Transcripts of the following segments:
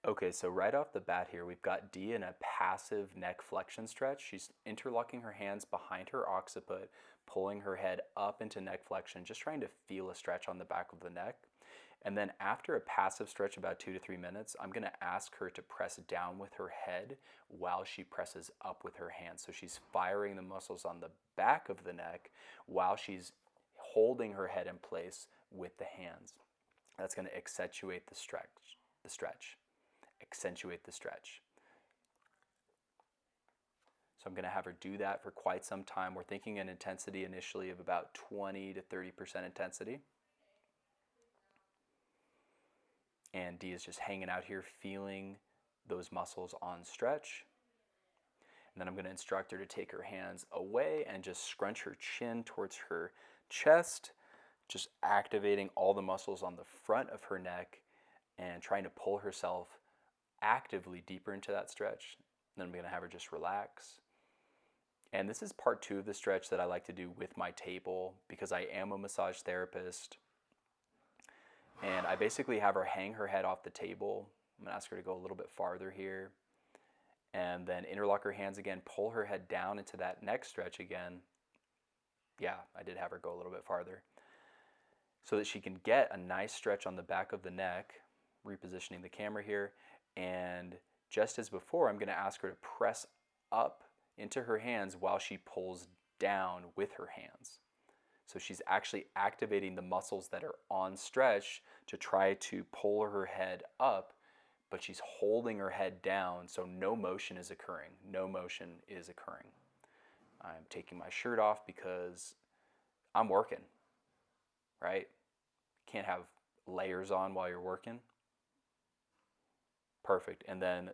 Okay, so right off the bat here, we've got Dee in a passive neck flexion stretch. She's interlocking her hands behind her occiput, pulling her head up into neck flexion, just trying to feel a stretch on the back of the neck. And then after a passive stretch, about 2 to 3 minutes, I'm going to ask her to press down with her head while she presses up with her hands. So she's firing the muscles on the back of the neck while she's holding her head in place with the hands. That's going to accentuate the stretch, accentuate the stretch. So I'm going to have her do that for quite some time. We're thinking an intensity initially of about 20 to 30% intensity. And Dee is just hanging out here feeling those muscles on stretch. And then I'm going to instruct her to take her hands away and just scrunch her chin towards her chest, just activating all the muscles on the front of her neck and trying to pull herself actively deeper into that stretch. Then I'm going to have her just relax. And this is part 2 of the stretch that I like to do with my table because I am a massage therapist. And I basically have her hang her head off the table. I'm going to ask her to go a little bit farther here. And then interlock her hands again, pull her head down into that neck stretch again. Yeah, I did have her go a little bit farther. So that she can get a nice stretch on the back of the neck, repositioning the camera here. And just as before, I'm going to ask her to press up into her hands while she pulls down with her hands. So she's actually activating the muscles that are on stretch to try to pull her head up, but she's holding her head down, so no motion is occurring. No motion is occurring. I'm taking my shirt off because I'm working, right? Can't have layers on while you're working. Perfect. And then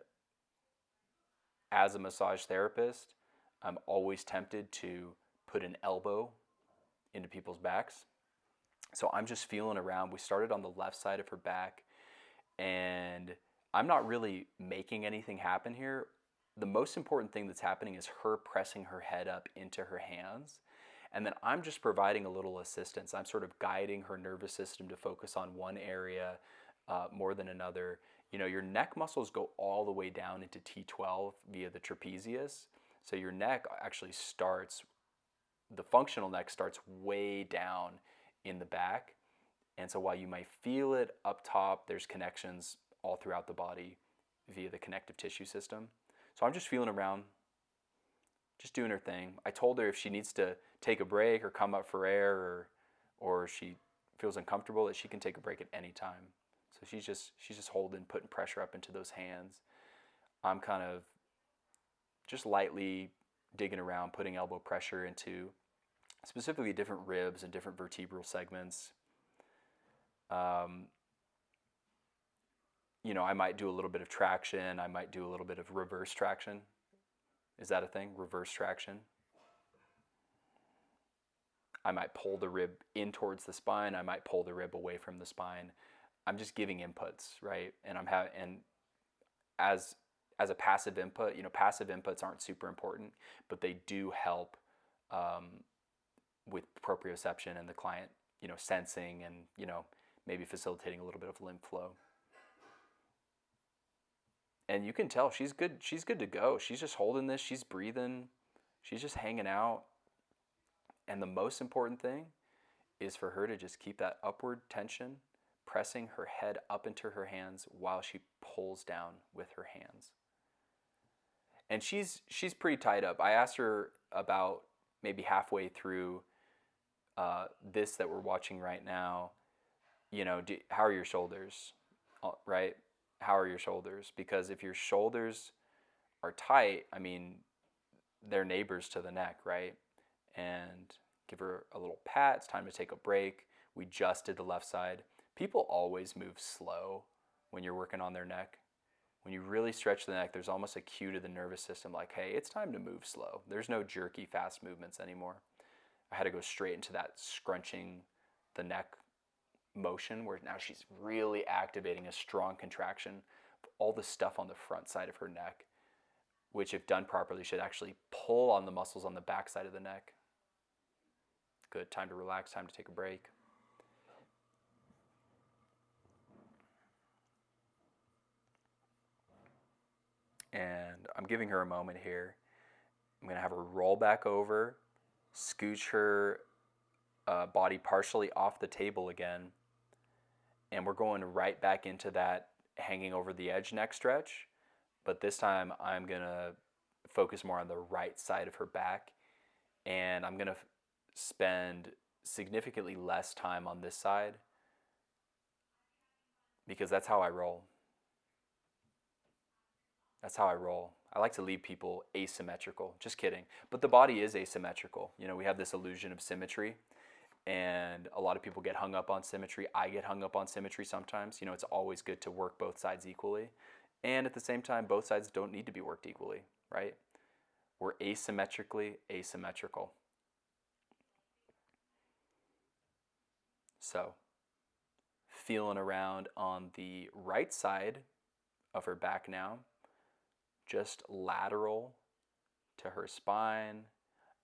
as a massage therapist, I'm always tempted to put an elbow into people's backs. So I'm just feeling around. We started on the left side of her back, and I'm not really making anything happen here. The most important thing that's happening is her pressing her head up into her hands. And then I'm just providing a little assistance. I'm sort of guiding her nervous system to focus on one area more than another. You know, your neck muscles go all the way down into T12 via the trapezius. So your neck actually starts, the functional neck starts way down in the back. And so while you might feel it up top, there's connections all throughout the body via the connective tissue system. So I'm just feeling around, just doing her thing. I told her if she needs to take a break or come up for air or she feels uncomfortable, that she can take a break at any time. So she's just holding, putting pressure up into those hands. I'm kind of just lightly digging around, putting elbow pressure into specifically different ribs and different vertebral segments. You know, I might do a little bit of traction. I might do a little bit of reverse traction. Is that a thing? Reverse traction. I might pull the rib in towards the spine. I might pull the rib away from the spine. I'm just giving inputs, right? And as a passive input, you know, passive inputs aren't super important, but they do help with proprioception and the client, you know, sensing and, you know, maybe facilitating a little bit of lymph flow. And you can tell she's good to go. She's just holding this, she's breathing, she's just hanging out. And the most important thing is for her to just keep that upward tension, pressing her head up into her hands while she pulls down with her hands. And she's pretty tied up. I asked her about maybe halfway through this that we're watching right now, you know, how are your shoulders, right? How are your shoulders? Because if your shoulders are tight, I mean, they're neighbors to the neck, right? And give her a little pat. It's time to take a break. We just did the left side. People always move slow when you're working on their neck. When you really stretch the neck, there's almost a cue to the nervous system like, hey, it's time to move slow. There's no jerky, fast movements anymore. I had to go straight into that scrunching the neck motion where now she's really activating a strong contraction of all the stuff on the front side of her neck, which if done properly should actually pull on the muscles on the back side of the neck. Good, time to relax, time to take a break. And I'm giving her a moment here. I'm going to have her roll back over, scooch her body partially off the table again, and we're going right back into that hanging over the edge neck stretch. But this time I'm going to focus more on the right side of her back, and I'm going to spend significantly less time on this side because that's how I roll. That's how I roll. I like to leave people asymmetrical. Just kidding. But the body is asymmetrical. You know, we have this illusion of symmetry, and a lot of people get hung up on symmetry. I get hung up on symmetry sometimes. You know, it's always good to work both sides equally. And at the same time, both sides don't need to be worked equally, right? We're asymmetrically asymmetrical. So, feeling around on the right side of her back now, just lateral to her spine.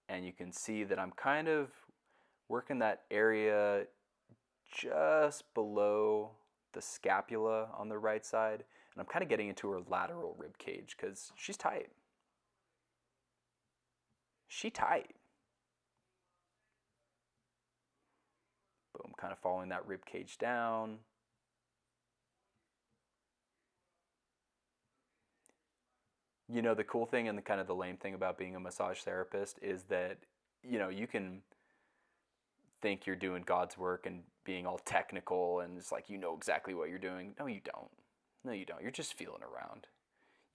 And you can see that I'm kind of working that area just below the scapula on the right side. And I'm kind of getting into her lateral rib cage because she's tight. She tight. Boom, kind of following that rib cage down. You know, the cool thing and the kind of the lame thing about being a massage therapist is that, you know, you can think you're doing God's work and being all technical and it's like you know exactly what you're doing. No, you don't. No, you don't. You're just feeling around.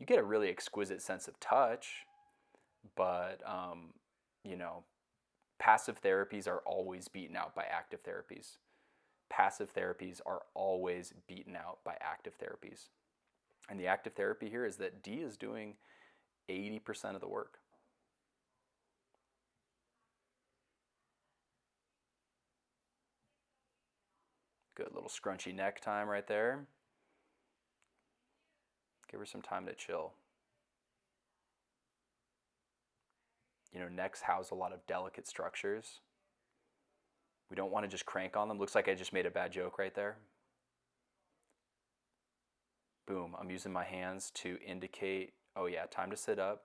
You get a really exquisite sense of touch, but, you know, passive therapies are always beaten out by active therapies. Passive therapies are always beaten out by active therapies. And the active therapy here is that D is doing 80% of the work. Good little scrunchy neck time right there. Give her some time to chill. You know, necks house a lot of delicate structures. We don't want to just crank on them. Looks like I just made a bad joke right there. Boom, I'm using my hands to indicate, oh yeah, time to sit up.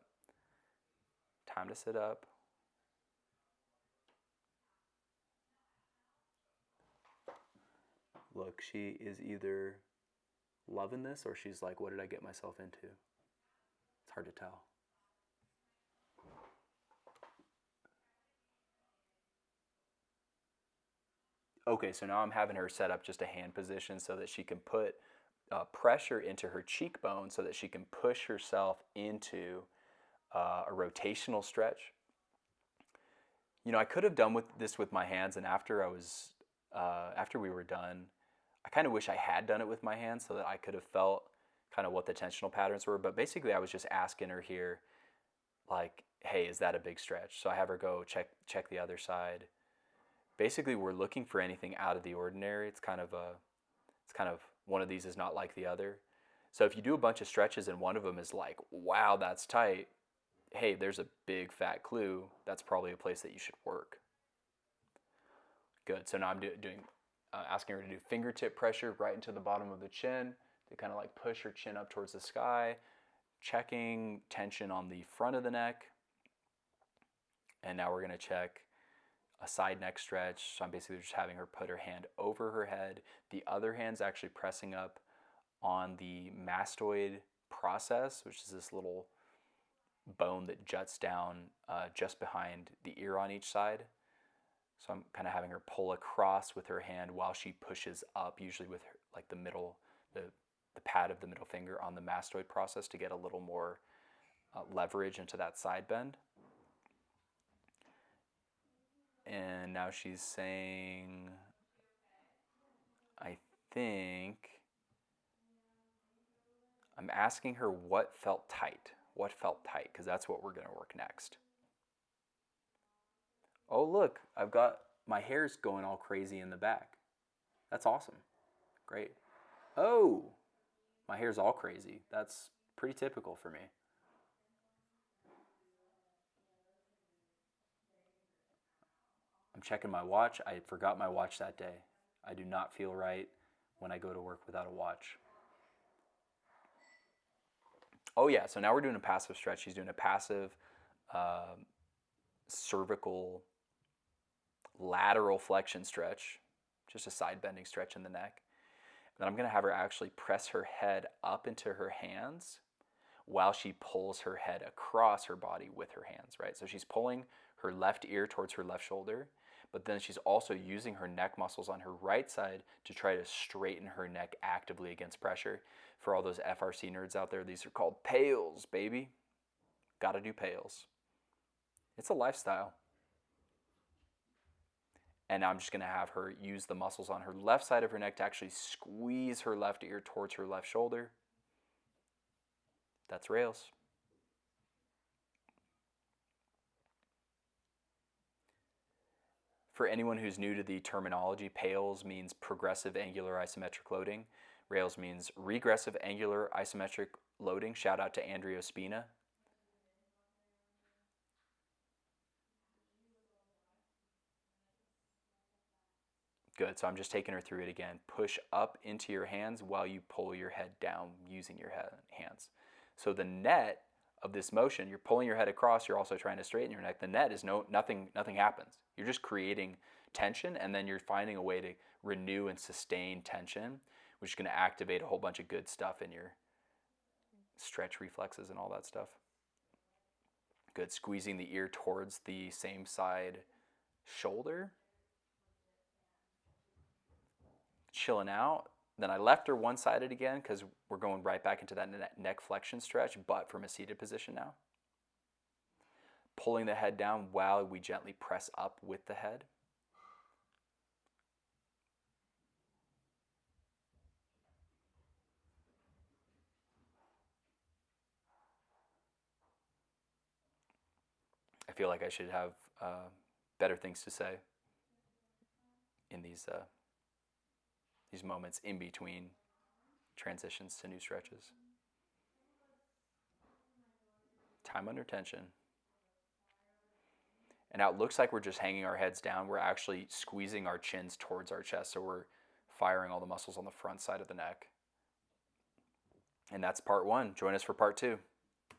Time to sit up. Look, she is either loving this or she's like, what did I get myself into? It's hard to tell. Okay, so now I'm having her set up just a hand position so that she can put pressure into her cheekbone so that she can push herself into a rotational stretch. You know, I could have done this with my hands, and after we were done, I kind of wish I had done it with my hands so that I could have felt kind of what the tensional patterns were. But basically, I was just asking her here, like, hey, is that a big stretch? So I have her go check the other side. Basically, we're looking for anything out of the ordinary. It's kind of one of these is not like the other. So if you do a bunch of stretches and one of them is like, wow, that's tight, hey, there's a big fat clue. That's probably a place that you should work. Good. So now I'm asking her to do fingertip pressure right into the bottom of the chin to kind of like push her chin up towards the sky, checking tension on the front of the neck. And now we're going to check a side neck stretch. So I'm basically just having her put her hand over her head. The other hand's actually pressing up on the mastoid process, which is this little bone that juts down just behind the ear on each side. So I'm kind of having her pull across with her hand while she pushes up, usually with her, like the pad of the middle finger on the mastoid process to get a little more leverage into that side bend. And now she's saying, I think, I'm asking her what felt tight. What felt tight? Because that's what we're going to work next. Oh, look, I've got my hair's going all crazy in the back. That's awesome. Great. Oh, my hair's all crazy. That's pretty typical for me. I'm checking my watch. I forgot my watch that day. I do not feel right when I go to work without a watch. Oh yeah, so now we're doing a passive stretch. She's doing a passive uh, cervical lateral flexion stretch, just a side bending stretch in the neck. Then I'm gonna have her actually press her head up into her hands while she pulls her head across her body with her hands, right? So she's pulling her left ear towards her left shoulder, but then she's also using her neck muscles on her right side to try to straighten her neck actively against pressure. For all those FRC nerds out there, these are called pails, baby. Gotta do pails. It's a lifestyle. And I'm just gonna have her use the muscles on her left side of her neck to actually squeeze her left ear towards her left shoulder. That's rails. For anyone who's new to the terminology, PAILS means progressive angular isometric loading. Rails means regressive angular isometric loading. Shout out to Andrea Spina. Good, so I'm just taking her through it again. Push up into your hands while you pull your head down using your hands. So the net of this motion, you're pulling your head across, you're also trying to straighten your neck. The net is nothing happens. You're just creating tension, and then you're finding a way to renew and sustain tension, which is going to activate a whole bunch of good stuff in your stretch reflexes and all that stuff. Good, squeezing the ear towards the same side shoulder. Chilling out. Then I left her one-sided again because we're going right back into that neck flexion stretch, but from a seated position now. Pulling the head down while we gently press up with the head. I feel like I should have better things to say in these moments in between transitions to new stretches. Time under tension. And now it looks like we're just hanging our heads down. We're actually squeezing our chins towards our chest, so we're firing all the muscles on the front side of the neck. And that's part one. Join us for part two.